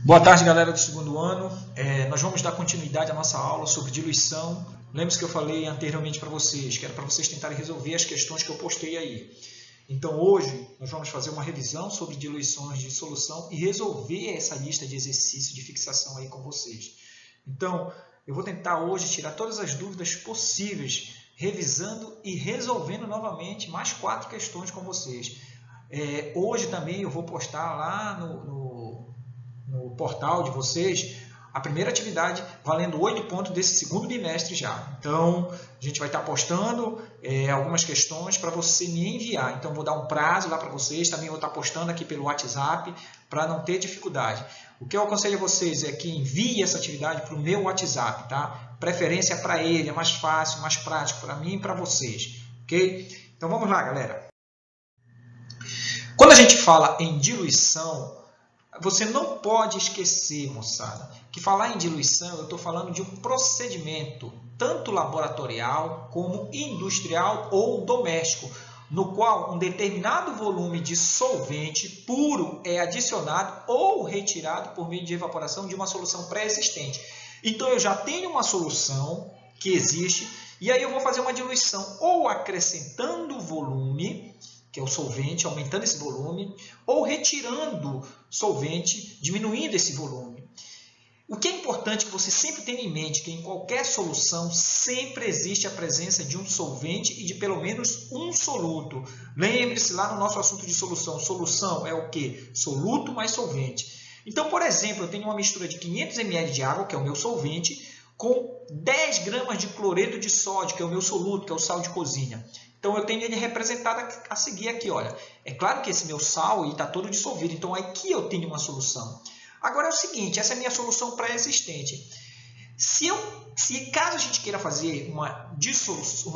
Boa tarde, galera do segundo ano. Nós vamos dar continuidade à nossa aula sobre diluição. Lembre-se que eu falei anteriormente para vocês, que era para vocês tentarem resolver as questões que eu postei aí. Então, hoje, nós vamos fazer uma revisão sobre diluições de solução e resolver essa lista de exercícios de fixação aí com vocês. Então, eu vou tentar hoje tirar todas as dúvidas possíveis, revisando e resolvendo novamente mais 4 questões com vocês. Hoje também eu vou postar lá no portal de vocês a primeira atividade valendo 8 pontos desse segundo bimestre já. Então, a gente vai estar postando algumas questões para você me enviar. Então, vou dar um prazo lá para vocês. Também vou estar postando aqui pelo WhatsApp para não ter dificuldade. O que eu aconselho a vocês é que envie essa atividade para o meu WhatsApp, tá? Preferência para ele, é mais fácil, mais prático para mim e para vocês, ok? Então, vamos lá, galera. Quando a gente fala em diluição, você não pode esquecer, moçada, que falar em diluição, eu estou falando de um procedimento, tanto laboratorial como industrial ou doméstico, no qual um determinado volume de solvente puro é adicionado ou retirado por meio de evaporação de uma solução pré-existente. Então, eu já tenho uma solução que existe, e aí eu vou fazer uma diluição ou acrescentando volume, que é o solvente, aumentando esse volume, ou retirando solvente, diminuindo esse volume. O que é importante que você sempre tenha em mente que em qualquer solução sempre existe a presença de um solvente e de pelo menos um soluto. Lembre-se lá no nosso assunto de solução. Solução é o quê? Soluto mais solvente. Então, por exemplo, eu tenho uma mistura de 500 ml de água, que é o meu solvente, com 10 gramas de cloreto de sódio, que é o meu soluto, que é o sal de cozinha. Então, eu tenho ele representado a seguir aqui, olha. É claro que esse meu sal está todo dissolvido, então aqui eu tenho uma solução. Agora é o seguinte, essa é a minha solução pré-existente. Caso a gente queira fazer uma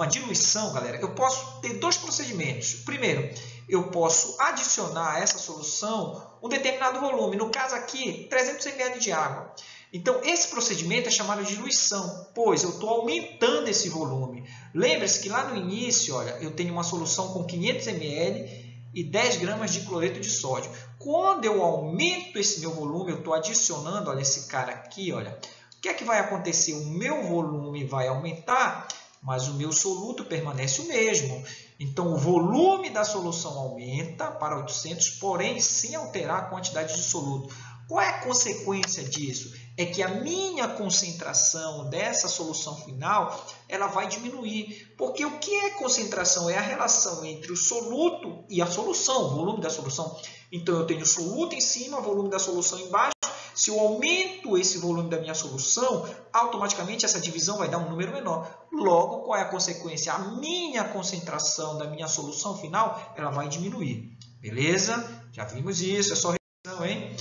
diluição, galera, eu posso ter 2 procedimentos. Primeiro, eu posso adicionar a essa solução um determinado volume, no caso aqui, 300 ml de água. Então, esse procedimento é chamado de diluição, pois eu estou aumentando esse volume. Lembre-se que lá no início, olha, eu tenho uma solução com 500 ml e 10 gramas de cloreto de sódio. Quando eu aumento esse meu volume, eu estou adicionando, olha, esse cara aqui, olha, o que é que vai acontecer? O meu volume vai aumentar, mas o meu soluto permanece o mesmo. Então, o volume da solução aumenta para 800, porém, sem alterar a quantidade de soluto. Qual é a consequência disso? É que a minha concentração dessa solução final ela vai diminuir. Porque o que é concentração? É a relação entre o soluto e a solução, o volume da solução. Então, eu tenho o soluto em cima, o volume da solução embaixo. Se eu aumento esse volume da minha solução, automaticamente essa divisão vai dar um número menor. Logo, qual é a consequência? A minha concentração da minha solução final ela vai diminuir. Beleza? Já vimos isso, é só revisão, hein?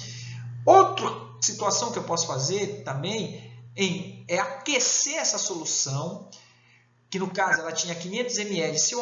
Outra situação que eu posso fazer também é aquecer essa solução, que no caso ela tinha 500 ml. Se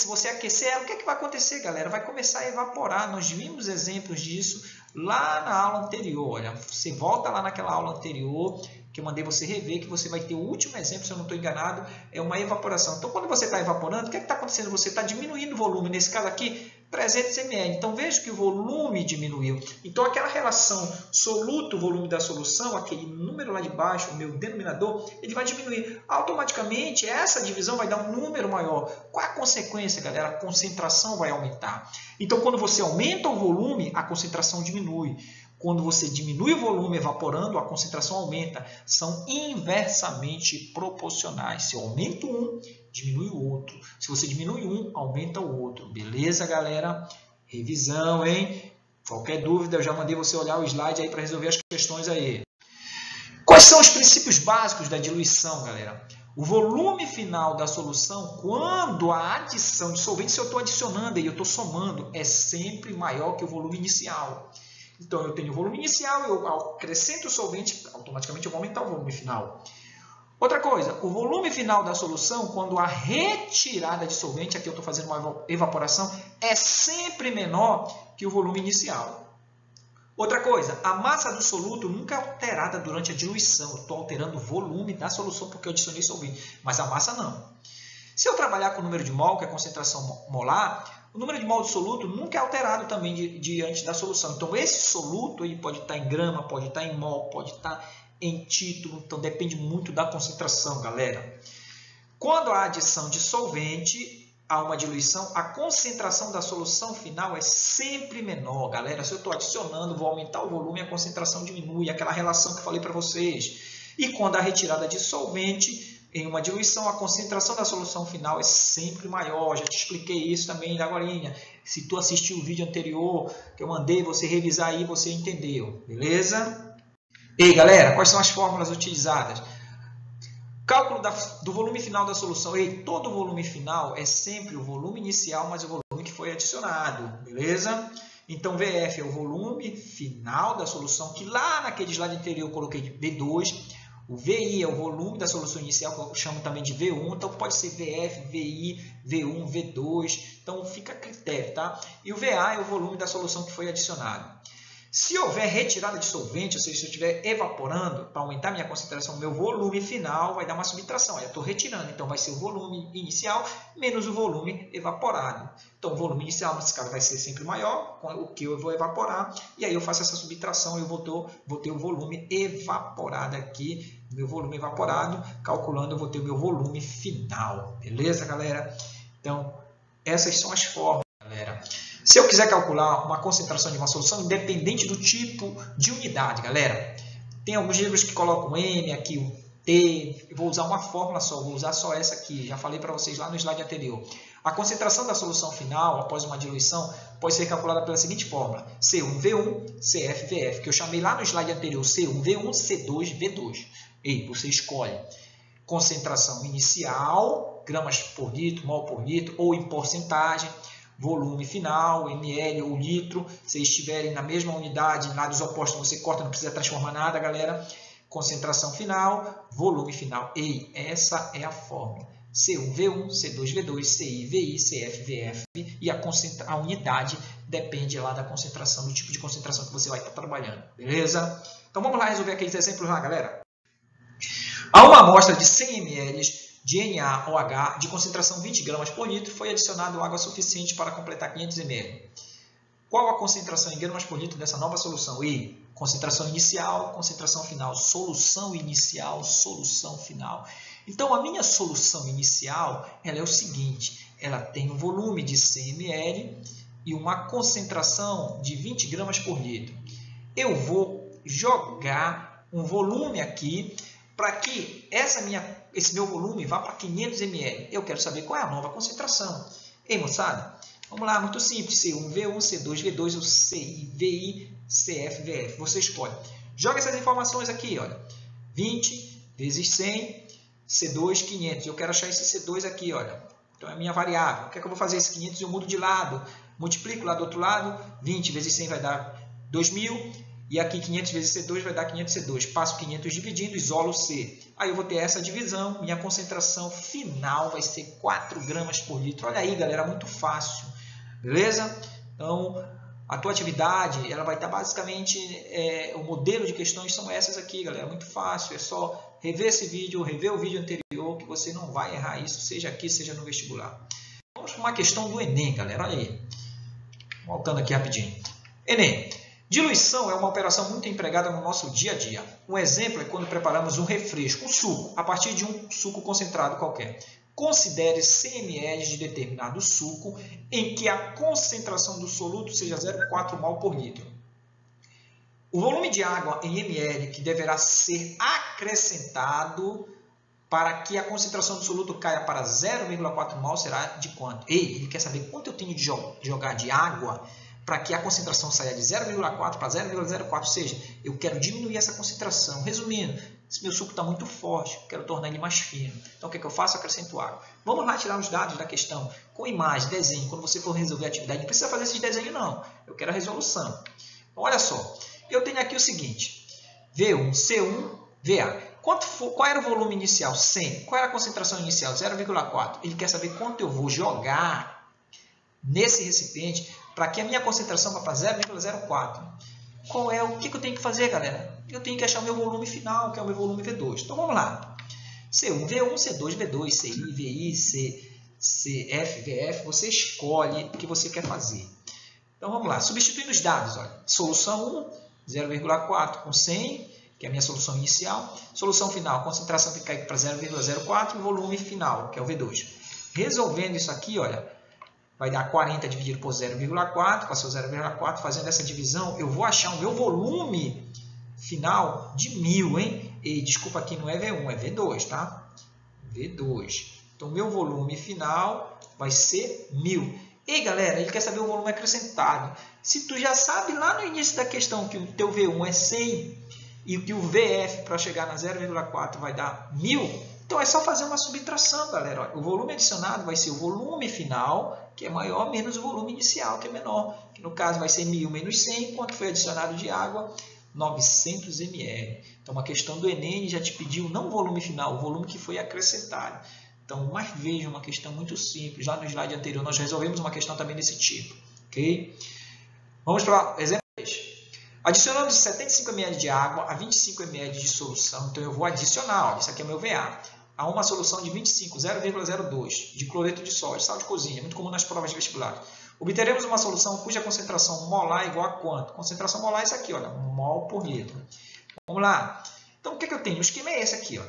você aquecer ela, o que é que vai acontecer, galera? Vai começar a evaporar. Nós vimos exemplos disso lá na aula anterior. Olha, você volta lá naquela aula anterior que eu mandei você rever, que você vai ter o último exemplo, se eu não estou enganado, é uma evaporação. Então, quando você está evaporando, o que é que está acontecendo? Você está diminuindo o volume. Nesse caso aqui, 300 ml. Então, veja que o volume diminuiu. Então, aquela relação soluto-volume da solução, aquele número lá de baixo, o meu denominador, ele vai diminuir. Automaticamente, essa divisão vai dar um número maior. Qual é a consequência, galera? A concentração vai aumentar. Então, quando você aumenta o volume, a concentração diminui. Quando você diminui o volume evaporando, a concentração aumenta. São inversamente proporcionais. Se eu aumento um, diminui o outro. Se você diminui um, aumenta o outro. Beleza, galera? Revisão, hein? Qualquer dúvida, eu já mandei você olhar o slide aí para resolver as questões aí. Quais são os princípios básicos da diluição, galera? O volume final da solução, quando a adição de solvente, se eu estou adicionando e eu estou somando, é sempre maior que o volume inicial. Então, eu tenho o volume inicial, eu acrescento o solvente, automaticamente eu vou aumentar o volume final. Outra coisa, o volume final da solução, quando a retirada de solvente, aqui eu estou fazendo uma evaporação, é sempre menor que o volume inicial. Outra coisa, a massa do soluto nunca é alterada durante a diluição. Eu estou alterando o volume da solução porque eu adicionei solvente, mas a massa não. Se eu trabalhar com o número de mol, que é a concentração molar, O número de mol de soluto nunca é alterado também diante da solução. Então, esse soluto aí pode estar em grama, pode estar em mol, pode estar em título. Então, depende muito da concentração, galera. Quando há adição de solvente a uma diluição, a concentração da solução final é sempre menor. Galera, se eu estou adicionando, vou aumentar o volume, a concentração diminui. Aquela relação que eu falei para vocês. E quando há retirada de solvente em uma diluição, a concentração da solução final é sempre maior. Já te expliquei isso também agorinha. Se tu assistiu o vídeo anterior que eu mandei você revisar aí, você entendeu. Beleza? E galera, quais são as fórmulas utilizadas? Cálculo do volume final da solução. Todo volume final é sempre o volume inicial mais o volume que foi adicionado. Beleza? Então, VF é o volume final da solução, que lá naquele slide anterior eu coloquei de V2. O VI é o volume da solução inicial, que eu chamo também de V1. Então, pode ser VF, VI, V1, V2. Então, fica a critério, tá? E o VA é o volume da solução que foi adicionado. Se houver retirada de solvente, ou seja, se eu estiver evaporando, para aumentar minha concentração, meu volume final vai dar uma subtração. Aí eu estou retirando, então vai ser o volume inicial menos o volume evaporado. Então, o volume inicial, nesse caso, vai ser sempre maior, com o que eu vou evaporar, e aí eu faço essa subtração e eu vou ter o volume evaporado aqui, meu volume evaporado, calculando, eu vou ter o meu volume final. Beleza, galera? Então, essas são as fórmulas, galera. Se eu quiser calcular uma concentração de uma solução, independente do tipo de unidade, galera, tem alguns livros que colocam M, aqui o T, eu vou usar uma fórmula só, vou usar só essa aqui, já falei para vocês lá no slide anterior. A concentração da solução final, após uma diluição, pode ser calculada pela seguinte fórmula, C1V1, CFVF, que eu chamei lá no slide anterior, C1V1, C2V2. E você escolhe concentração inicial, gramas por litro, mol por litro, ou em porcentagem, volume final, ml ou litro. Se estiverem na mesma unidade, lados opostos, você corta, não precisa transformar nada, galera. Concentração final, volume final. E essa é a fórmula. C1V1, C2V2, CI, VI, CF, VF. E a unidade depende lá da concentração, do tipo de concentração que você vai estar trabalhando. Beleza? Então vamos lá resolver aqueles exemplos lá, galera. A uma amostra de 100 ml de NaOH de concentração 20 gramas por litro foi adicionado água suficiente para completar 500 ml. Qual a concentração em gramas por litro dessa nova solução? E concentração inicial, concentração final. Solução inicial, solução final. Então, a minha solução inicial ela é o seguinte, ela tem um volume de 100 ml e uma concentração de 20 gramas por litro. Eu vou jogar um volume aqui para que esse meu volume vá para 500 ml. Eu quero saber qual é a nova concentração. Ei, moçada? Vamos lá, muito simples. C1V1, C2V2, ou CI, VI, CF, VF. Você escolhe. Joga essas informações aqui, olha. 20 vezes 100, C2, 500. Eu quero achar esse C2 aqui, olha. Então, é a minha variável. O que é que eu vou fazer? Esse 500 eu mudo de lado. Multiplico lá do outro lado. 20 vezes 100 vai dar 2.000. E aqui 500 vezes C2 vai dar 500 C2. Passo 500 dividindo, isolo C. Aí eu vou ter essa divisão. Minha concentração final vai ser 4 gramas por litro. Olha aí, galera, muito fácil. Beleza? Então, a tua atividade ela vai estar basicamente... o modelo de questões são essas aqui, galera. Muito fácil. É só rever esse vídeo, rever o vídeo anterior, que você não vai errar isso, seja aqui, seja no vestibular. Vamos para uma questão do Enem, galera. Olha aí. Voltando aqui rapidinho. Enem. Diluição é uma operação muito empregada no nosso dia a dia. Um exemplo é quando preparamos um refresco, um suco, a partir de um suco concentrado qualquer. Considere 100 ml de determinado suco em que a concentração do soluto seja 0,4 mol por litro. O volume de água em ml que deverá ser acrescentado para que a concentração do soluto caia para 0,4 mol será de quanto? Ele quer saber quanto eu tenho de jogar de água para que a concentração saia de 0,4 para 0,04, ou seja, eu quero diminuir essa concentração. Resumindo, esse meu suco está muito forte, quero tornar ele mais fino. Então, o que é que eu faço? Acrescento água. Vamos lá tirar os dados da questão com imagem, desenho. Quando você for resolver a atividade, não precisa fazer esses desenhos, não. Eu quero a resolução. Então, olha só, eu tenho aqui o seguinte, V1, C1, VA. Qual era o volume inicial? 100. Qual era a concentração inicial? 0,4. Ele quer saber quanto eu vou jogar nesse recipiente para que a minha concentração vá para 0,04. O que eu tenho que fazer, galera? Eu tenho que achar o meu volume final, que é o meu volume V2. Então, vamos lá. C1, V1, C2, V2, CI, VI, CF, VF, você escolhe o que você quer fazer. Então vamos lá, substituindo os dados, olha, solução 1, 0,4 com 100, que é a minha solução inicial. Solução final, concentração que cai para 0,04 e volume final, que é o V2. Resolvendo isso aqui, olha, vai dar 40 dividido por 0,4, passou 0,4, fazendo essa divisão, eu vou achar o meu volume final de 1000, hein? E desculpa, aqui não é V1, é V2, tá? V2. Então, o meu volume final vai ser 1000. E galera, ele quer saber o volume acrescentado. Se tu já sabe lá no início da questão que o teu V1 é 100 e que o VF para chegar na 0,4 vai dar 1000, então é só fazer uma subtração, galera. Olha, o volume adicionado vai ser o volume final, que é maior, menos o volume inicial, que é menor. Que no caso vai ser 1000 menos 100, quanto foi adicionado de água? 900 ml. Então, uma questão do Enem já te pediu não o volume final, o volume que foi acrescentado. Então, mais veja, uma questão muito simples. Lá no slide anterior, nós resolvemos uma questão também desse tipo. Ok? Vamos para o exemplo 3. Adicionando 75 ml de água a 25 ml de solução. Então, eu vou adicionar, olha, isso aqui é meu VA, a uma solução de 25, 0,02 de cloreto de sódio, sal de cozinha, muito comum nas provas de vestibular. Obteremos uma solução cuja concentração molar é igual a quanto? Concentração molar é isso aqui, olha, mol por litro. Vamos lá. Então, o que eu tenho? O esquema é esse aqui, ó.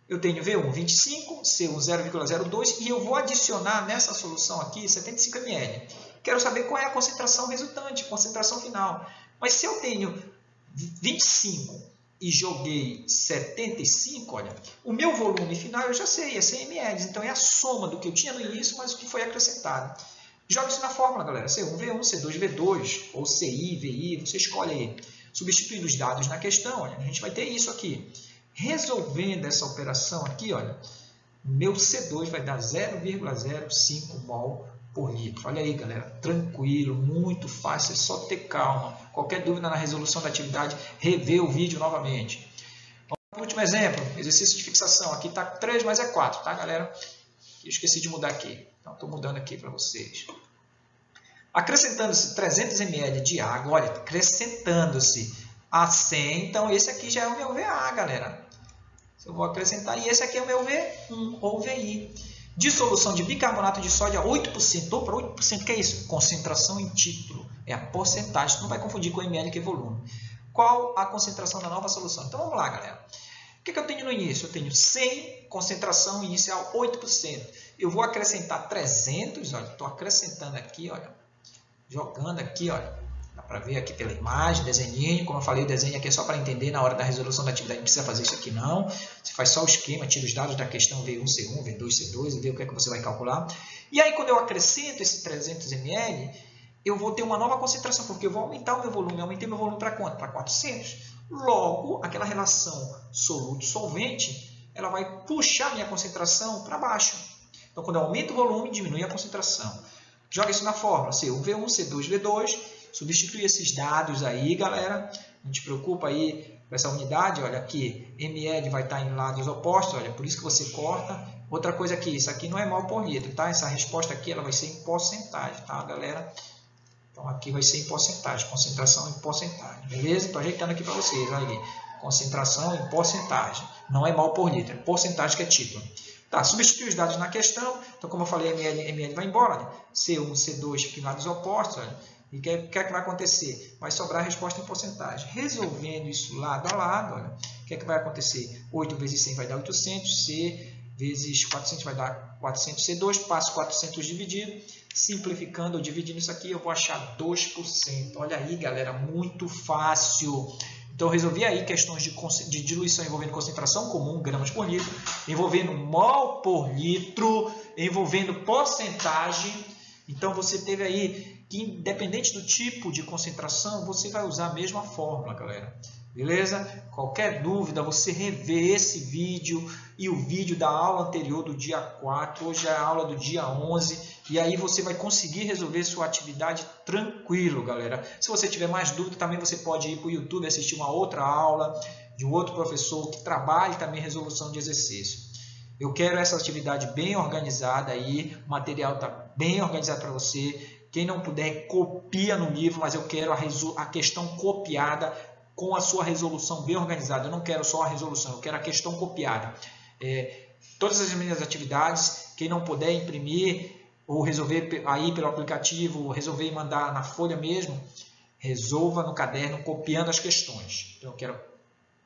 Eu tenho V1 25, C1 0,02 e eu vou adicionar nessa solução aqui 75 ml. Quero saber qual é a concentração resultante, concentração final. Mas se eu tenho 25 e joguei 75, olha, o meu volume final eu já sei, é 100 ml. Então é a soma do que eu tinha no início, mas o que foi acrescentado. Joga isso na fórmula, galera. C1, V1, C2, V2, ou CI, VI, você escolhe aí. Substituindo os dados na questão, olha, a gente vai ter isso aqui. Resolvendo essa operação aqui, olha, meu C2 vai dar 0,05 mol por litro. Olha aí, galera, tranquilo, muito fácil, é só ter calma. Qualquer dúvida na resolução da atividade, rever o vídeo novamente. Vamos para o último exemplo, exercício de fixação. Aqui está 3, mas é 4, tá, galera? Eu esqueci de mudar aqui, então estou mudando aqui para vocês. Acrescentando-se 300 ml de água, olha, acrescentando-se a 100, então esse aqui já é o meu VA, galera. Eu vou acrescentar, e esse aqui é o meu V1 ou VI. Dissolução de bicarbonato de sódio a 8%. Ou para 8%, que é isso? Concentração em título. É a porcentagem. Tu não vai confundir com ml, que é volume. Qual a concentração da nova solução? Então vamos lá, galera. O que eu tenho no início? Eu tenho 100, concentração inicial 8%. Eu vou acrescentar 300, olha, estou acrescentando aqui, olha, jogando aqui, olha. Dá para ver aqui pela imagem, desenhinho. Como eu falei, o desenho aqui é só para entender na hora da resolução da atividade. Não precisa fazer isso aqui, não. Você faz só o esquema, tira os dados da questão V1, C1, V2, C2 e vê o que é que você vai calcular. E aí, quando eu acrescento esse 300 ml, eu vou ter uma nova concentração, porque eu vou aumentar o meu volume. Eu aumentei meu volume para quanto? Para 400. Logo, aquela relação soluto-solvente, ela vai puxar a minha concentração para baixo. Então, quando eu aumento o volume, diminui a concentração. Joga isso na fórmula. C1, V1, C2, V2. Substitui esses dados aí, galera. Não te preocupa aí com essa unidade. Olha aqui, ml vai estar em lados opostos. Olha, por isso que você corta. Outra coisa aqui, isso aqui não é mol por litro, tá? Essa resposta aqui ela vai ser em porcentagem, tá, galera? Então aqui vai ser em porcentagem, concentração em porcentagem, beleza? Estou ajeitando aqui para vocês, olha ali. Concentração em porcentagem. Não é mol por litro, é porcentagem que é título. Tá, substitui os dados na questão. Então, como eu falei, ml vai embora. Né? C1, C2 fica em lados opostos, olha. E o que é que vai acontecer? Vai sobrar a resposta em porcentagem. Resolvendo isso lado a lado, olha, o que é que vai acontecer? 8 vezes 100 vai dar 800, C vezes 400 vai dar 400, C2, passo 400 dividido. Simplificando ou dividindo isso aqui, eu vou achar 2%. Olha aí, galera, muito fácil. Então, eu resolvi aí questões de diluição envolvendo concentração comum, gramas por litro, envolvendo mol por litro, envolvendo porcentagem. Então, você teve aí que, independente do tipo de concentração, você vai usar a mesma fórmula, galera. Beleza? Qualquer dúvida, você revê esse vídeo e o vídeo da aula anterior do dia 4, hoje é a aula do dia 11, e aí você vai conseguir resolver sua atividade tranquilo, galera. Se você tiver mais dúvida, também você pode ir para o YouTube assistir uma outra aula de um outro professor que trabalhe também resolução de exercício. Eu quero essa atividade bem organizada aí, o material está bem organizado para você. Quem não puder, copia no livro, mas eu quero a questão copiada com a sua resolução bem organizada. Eu não quero só a resolução, eu quero a questão copiada. Todas as minhas atividades Quem não puder imprimir ou resolver aí pelo aplicativo, resolver mandar na folha mesmo, resolva no caderno copiando as questões. Então eu quero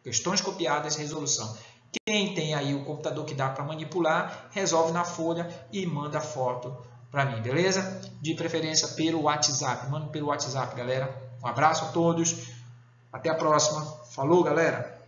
questões copiadas, resolução. Quem tem aí o computador que dá para manipular, resolve na folha e manda a foto para mim, beleza? De preferência pelo WhatsApp. Manda pelo WhatsApp, galera. Um abraço a todos. Até a próxima. Falou, galera!